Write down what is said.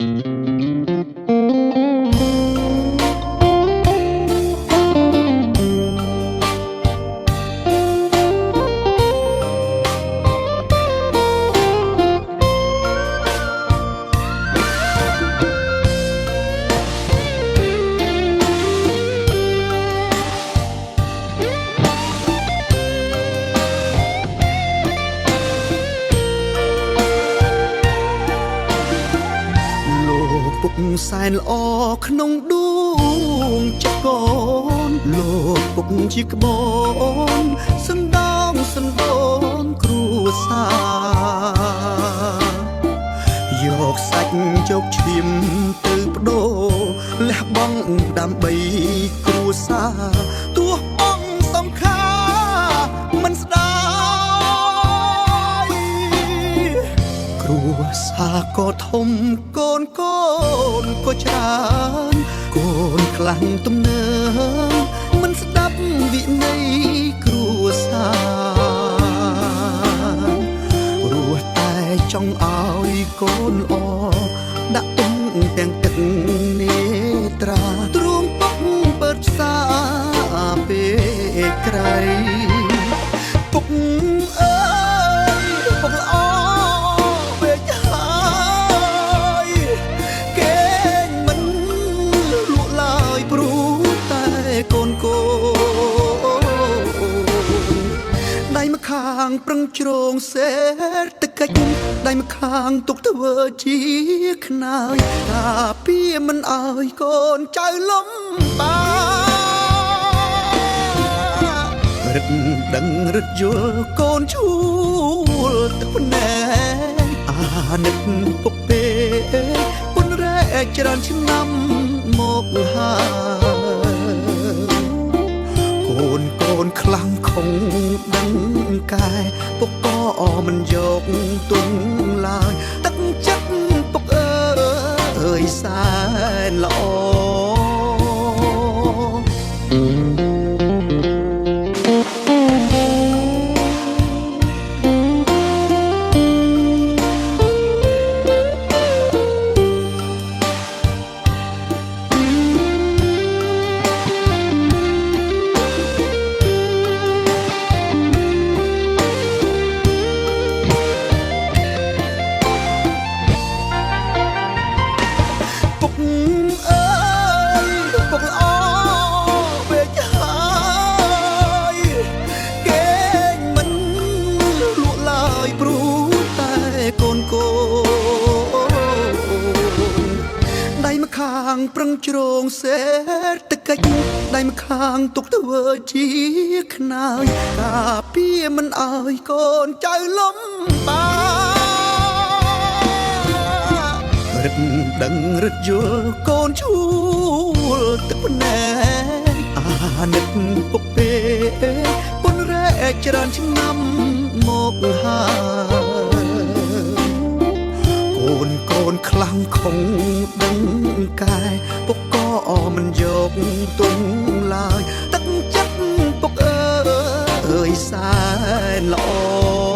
ពុកសែនល្អក្នុងដួងចិត្តកូនលោកពុកជាក្បូនសណ្ដោងសណ្ដូនគ្រួសារយកសាច់ជោគឈាមទៅបដូរលះបង់ដើម្បីគ្រួសារទោះបងសង្ខារមិនស្ដាយគ្រួសារក៏ធំកូនក៏ច្រើនកូនខ្លាំងទំនើបមិនស្ដាប់វិន័យគ្រួសារព្រោះតែចង់ឲ្យកូនល្អដាក់ទុំទាំងទឹកនេត្រាទ្រូងពុកបិទផ្សារពេលក្រៃពុកអើយពុកល្អខាងប្រឹងជ្រងសេដ្ឋកិច្ចដៃម្ខាងទុកធ្វើជាខ្នើយតាពីមិនអើយកូនចៅលំបារឹកដឹងរត់យល់កូនឈួលទឹកភ្នែកអាណិតពុកពេពុនរែកច្រើនឆ្នាំមកហើយកូនខ្លាំងខំដឹងកាយពុកក៏មិនយកទុំឡើយទឹកចិត្តពុកអើយសែនល្អខាងប្រឹងជ្រងសេដ្ឋកិច្ចដៃម្ខាងទុកធ្វើជាខ្នើយតាពីមិនអើយកូនចៅលំបារឹកដឹងរត់យល់កូនឈួលទឹកភ្នែកអាណិតពុកពេពុនរែកច្រើនឆ្នាំមកហើយកូនខ្លាំងខំដឹងកាយពុកក៏មិនយកទុំឡើយទឹកចិត្តពុកអើយសែនល្អ